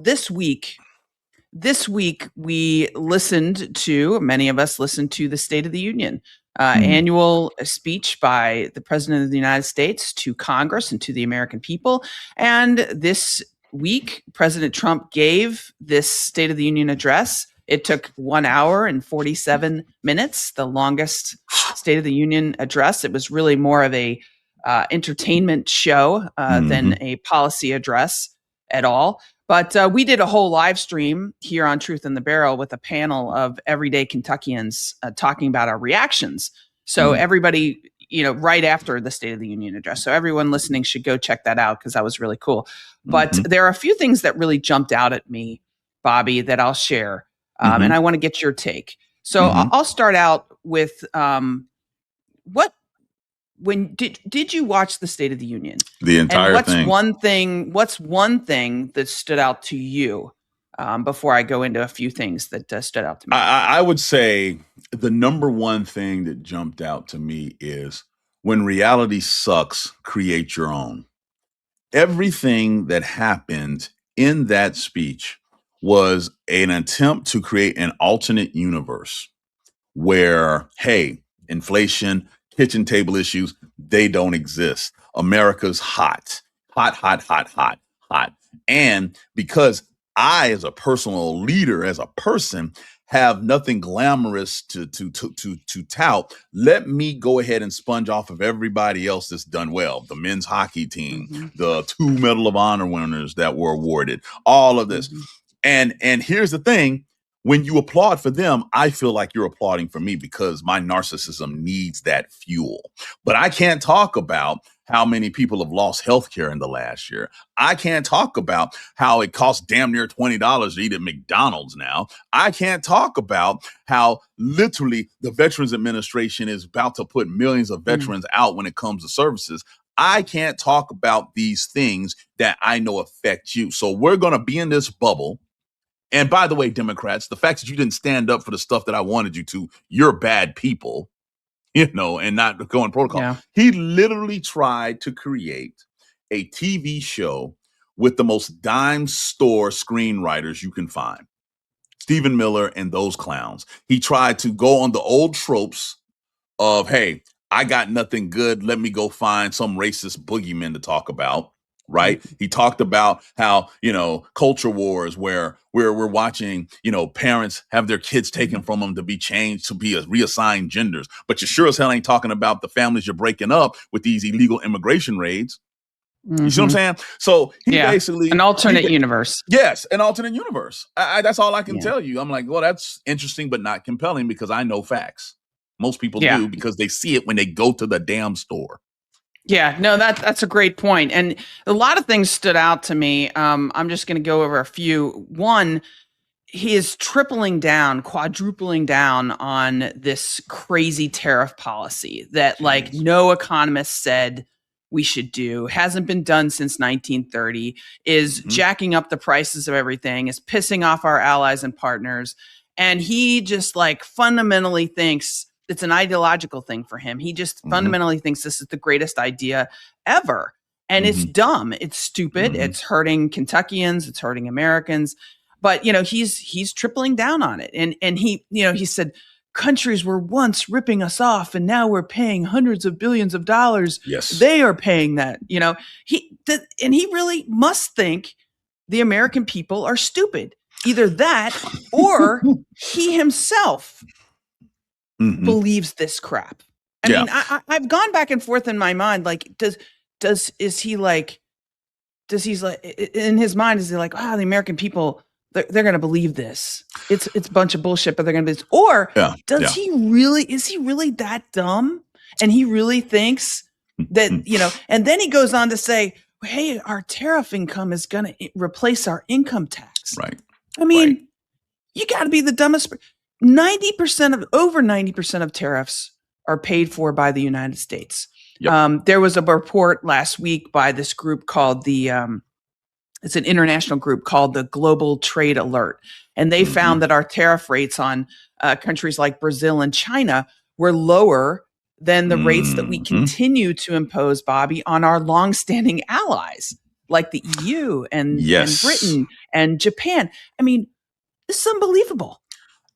this week, we listened to, many of us listened to the State of the Union annual speech by the President of the United States to Congress and to the American people. And this week, President Trump gave this State of the Union address. It took 1 hour and 47 minutes, the longest State of the Union address. It was really more of a entertainment show than a policy address at all. But we did a whole live stream here on Truth in the Barrel with a panel of everyday Kentuckians talking about our reactions. So everybody, right after the State of the Union address. So everyone listening should go check that out because that was really cool. But there are a few things that really jumped out at me, Bobby, that I'll share. And I want to get your take. So I'll start out with when did you watch the State of the Union? The entire thing. What's one thing that stood out to you before I go into a few things that stood out to me? I would say the number one thing that jumped out to me is when reality sucks, create your own. Everything that happened in that speech was an attempt to create an alternate universe where, hey, inflation, kitchen table issues, they don't exist. America's hot. And because I, as a personal leader, as a person, have nothing glamorous to tout, let me go ahead and sponge off of everybody else that's done well. The men's hockey team, the 2 Medal of Honor winners that were awarded, all of this. And here's the thing. When you applaud for them, I feel like you're applauding for me because my narcissism needs that fuel. But I can't talk about how many people have lost healthcare in the last year. I can't talk about how it costs damn near $20 to eat at McDonald's now. I can't talk about how literally the Veterans Administration is about to put millions of veterans out when it comes to services. I can't talk about these things that I know affect you. So we're going to be in this bubble. And by the way, Democrats, the fact that you didn't stand up for the stuff that I wanted you to, you're bad people, and not going protocol. Yeah. He literally tried to create a TV show with the most dime store screenwriters you can find. Stephen Miller and those clowns. He tried to go on the old tropes of, hey, I got nothing good. Let me go find some racist boogeyman to talk about. Right. He talked about how, culture wars where we're watching, parents have their kids taken from them to be changed to be reassigned genders. But you sure as hell ain't talking about the families you're breaking up with these illegal immigration raids. You see what I'm saying? So he basically an alternate universe. Yes, an alternate universe. That's all I can tell you. I'm like, well, that's interesting, but not compelling because I know facts. Most people do because they see it when they go to the damn store. Yeah, no, that's a great point. And a lot of things stood out to me. I'm just going to go over a few. One, he is tripling down, quadrupling down on this crazy tariff policy that no economist said we should do, hasn't been done since 1930, is jacking up the prices of everything, is pissing off our allies and partners. And he just fundamentally thinks it's an ideological thing for him. He just fundamentally thinks this is the greatest idea ever. And it's dumb. It's stupid. It's hurting Kentuckians. It's hurting Americans. But, he's tripling down on it. And he, he said, countries were once ripping us off and now we're paying hundreds of billions of dollars. Yes. They are paying that, he really must think the American people are stupid. Either that or he himself believes this crap. I mean, I've gone back and forth in my mind. Is he in his mind, is he like, the American people, they're going to believe this. It's a bunch of bullshit, but they're going to believe this. Or is he really that dumb? And he really thinks that, and then he goes on to say, hey, our tariff income is going to replace our income tax. Right. I mean, you got to be the dumbest. Over 90% of tariffs are paid for by the United States. Yep. There was a report last week by this group called it's an international group called the Global Trade Alert. And they found that our tariff rates on countries like Brazil and China were lower than the rates that we continue to impose, Bobby, on our longstanding allies. like the EU and Yes. Britain and Japan. I mean, this is unbelievable.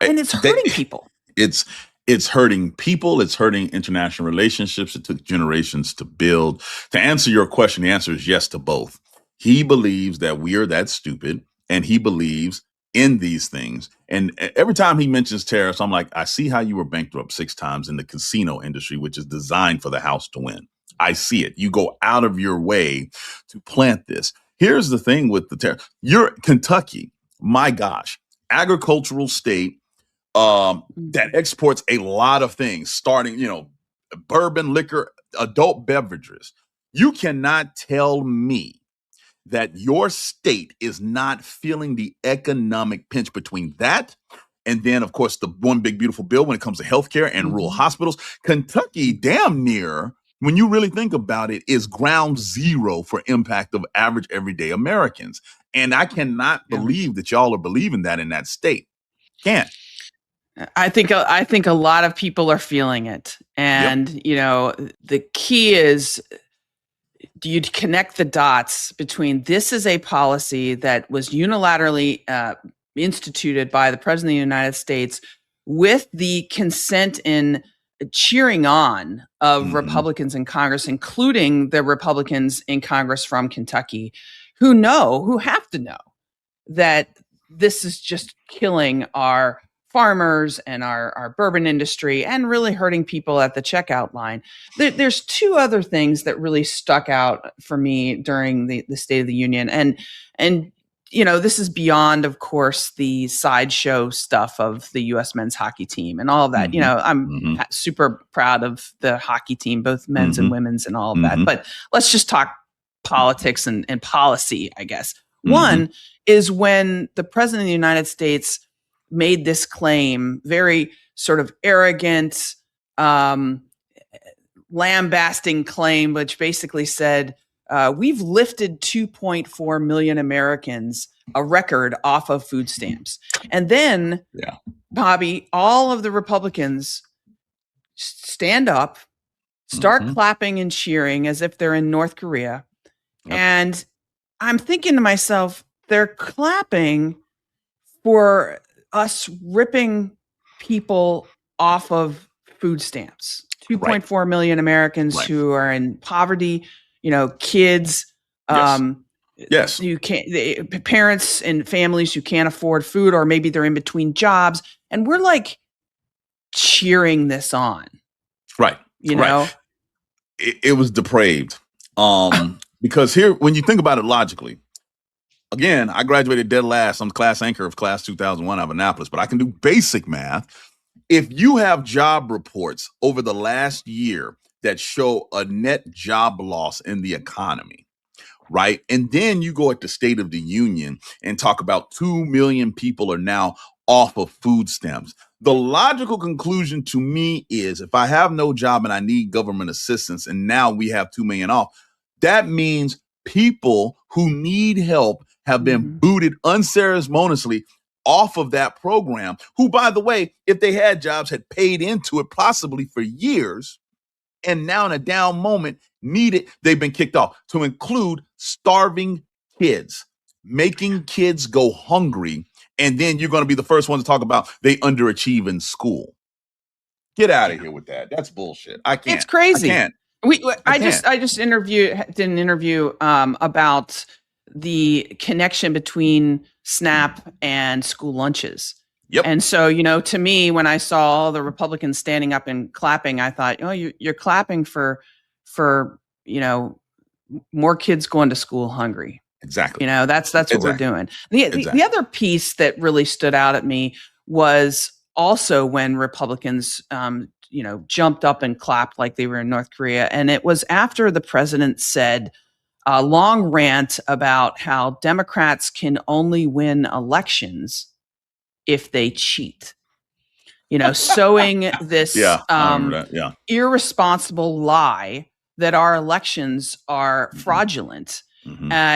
And it's hurting people. It's hurting people. It's hurting international relationships. It took generations to build. To answer your question, the answer is yes to both. He believes that we are that stupid, and he believes in these things. And every time he mentions tariffs, I'm like, I see how you were bankrupt 6 times in the casino industry, which is designed for the house to win. I see it. You go out of your way to plant this. Here's the thing with the tariff. You're Kentucky. My gosh, agricultural state. That exports a lot of things, starting, bourbon, liquor, adult beverages. You cannot tell me that your state is not feeling the economic pinch between that and then, of course, the one big beautiful bill when it comes to healthcare and rural hospitals. Kentucky, damn near, when you really think about it, is ground zero for impact of average everyday Americans. And I cannot believe that y'all are believing that in that state. Can't. I think a lot of people are feeling it. And, the key is, do you connect the dots between this is a policy that was unilaterally instituted by the President of the United States with the consent and cheering on of Republicans in Congress, including the Republicans in Congress from Kentucky, who have to know that this is just killing our farmers and our bourbon industry and really hurting people at the checkout line. There's 2 other things that really stuck out for me during the State of the Union. And this is beyond, of course, the sideshow stuff of the U.S. men's hockey team and all of that. I'm super proud of the hockey team, both men's and women's and all of that. But let's just talk politics and policy, I guess. One is when the President of the United States made this claim, very sort of arrogant, lambasting claim, which basically said, we've lifted 2.4 million Americans, a record, off of food stamps. And then, Bobby, all of the Republicans stand up, start clapping and cheering as if they're in North Korea. And I'm thinking to myself, they're clapping for us ripping people off of food stamps. 2.4 million Americans who are in poverty, kids, yes. You can't, parents and families who can't afford food, or maybe they're in between jobs, and we're like cheering this on. Right. It was depraved. Because here, when you think about it logically, again, I graduated dead last. I'm the class anchor of class 2001 out of Annapolis, but I can do basic math. If you have job reports over the last year that show a net job loss in the economy, right? And then you go at the State of the Union and talk about 2 million people are now off of food stamps. The logical conclusion to me is, if I have no job and I need government assistance and now we have 2 million off, that means people who need help have been booted unceremoniously off of that program, who, by the way, if they had jobs, had paid into it possibly for years, and now in a down moment need it, they've been kicked off, to include starving kids, making kids go hungry, and then you're going to be the first one to talk about they underachieve in school. Get out of here with that. That's bullshit. I can't. It's crazy. I can't. I just did an interview about the connection between SNAP and school lunches. Yep. And so, to me, when I saw all the Republicans standing up and clapping, I thought, you're clapping for more kids going to school hungry. Exactly. That's what we're doing. The other piece that really stood out at me was also when Republicans jumped up and clapped like they were in North Korea. And it was after the president said a long rant about how Democrats can only win elections if they cheat. Sowing this irresponsible lie that our elections are fraudulent.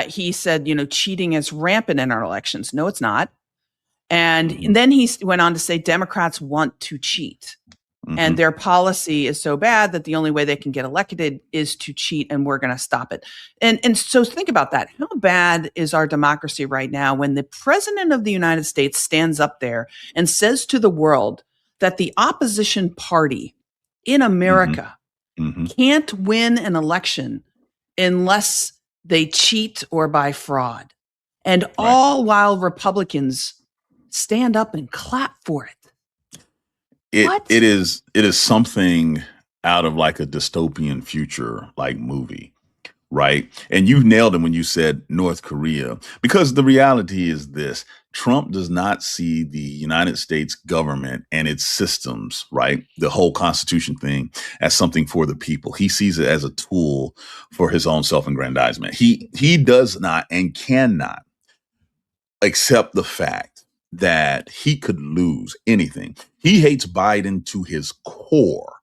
He said, cheating is rampant in our elections. No, it's not. And then he went on to say Democrats want to cheat. And their policy is so bad that the only way they can get elected is to cheat, and we're going to stop it. And so think about that. How bad is our democracy right now when the president of the United States stands up there and says to the world that the opposition party in America can't win an election unless they cheat or by fraud, and all while Republicans stand up and clap for it. It is something out of like a dystopian future like movie, right? And you nailed it when you said North Korea, because the reality is this: Trump does not see the United States government and its systems, right, the whole Constitution thing, as something for the people. He sees it as a tool for his own self-aggrandizement. He does not and cannot accept the fact that he could lose anything. He hates Biden to his core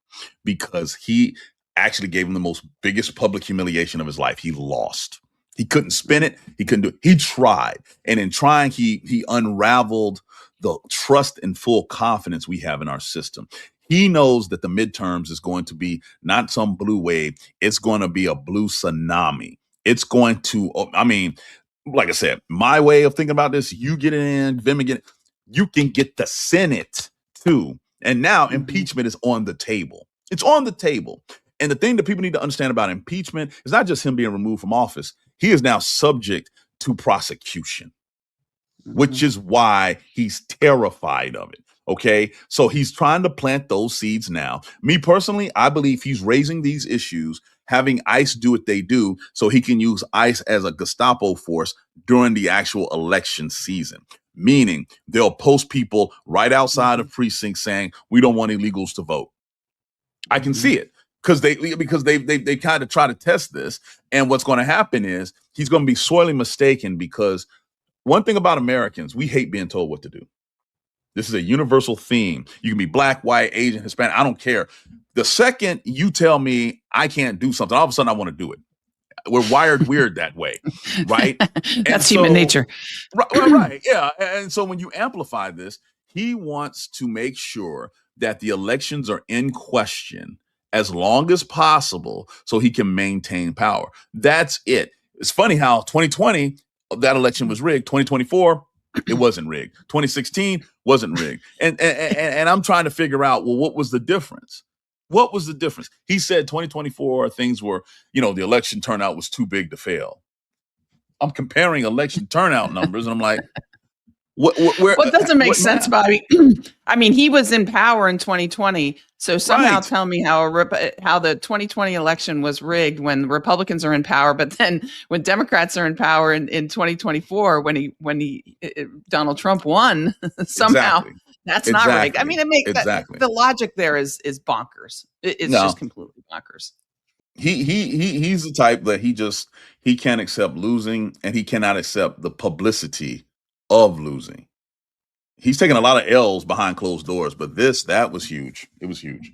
because he actually gave him the most biggest public humiliation of his life. He lost. He couldn't spin it. He couldn't do it. He tried. And in trying, he unraveled the trust and full confidence we have in our system. He knows that the midterms is going to be not some blue wave. It's going to be a blue tsunami. It's going to, like I said, my way of thinking about this, you get it in, Vim get it, you can get the Senate too. And now impeachment is on the table. It's on the table. And the thing that people need to understand about impeachment is not just him being removed from office. He is now subject to prosecution, which is why he's terrified of it. Okay. So he's trying to plant those seeds now. Me personally, I believe he's raising these issues, having ICE do what they do so he can use ICE as a Gestapo force during the actual election season. Meaning they'll post people right outside of precincts saying, we don't want illegals to vote. I can see it because they kind of try to test this. And what's going to happen is he's going to be sorely mistaken, because one thing about Americans, we hate being told what to do. This is a universal theme. You can be black, white, Asian, Hispanic. I don't care. The second you tell me I can't do something, all of a sudden I want to do it. We're wired weird that way, right? That's human nature. Right. Yeah. And so when you amplify this, he wants to make sure that the elections are in question as long as possible so he can maintain power. That's it. It's funny how 2020, that election was rigged. 2024, it wasn't rigged. 2016 wasn't rigged. And I'm trying to figure out, well, what was the difference? What was the difference? He said 2024 things were, the election turnout was too big to fail. I'm comparing election turnout numbers and I'm like, it doesn't make sense, Bobby. I mean, he was in power in 2020. So somehow tell me how the 2020 election was rigged when Republicans are in power, but then when Democrats are in power in 2024, when Donald Trump won, somehow that's not rigged. I mean, it makes the logic there is bonkers. It's just completely bonkers. He's the type that he can't accept losing, and he cannot accept the publicity of losing. He's taken a lot of L's behind closed doors, but that was huge. It was huge.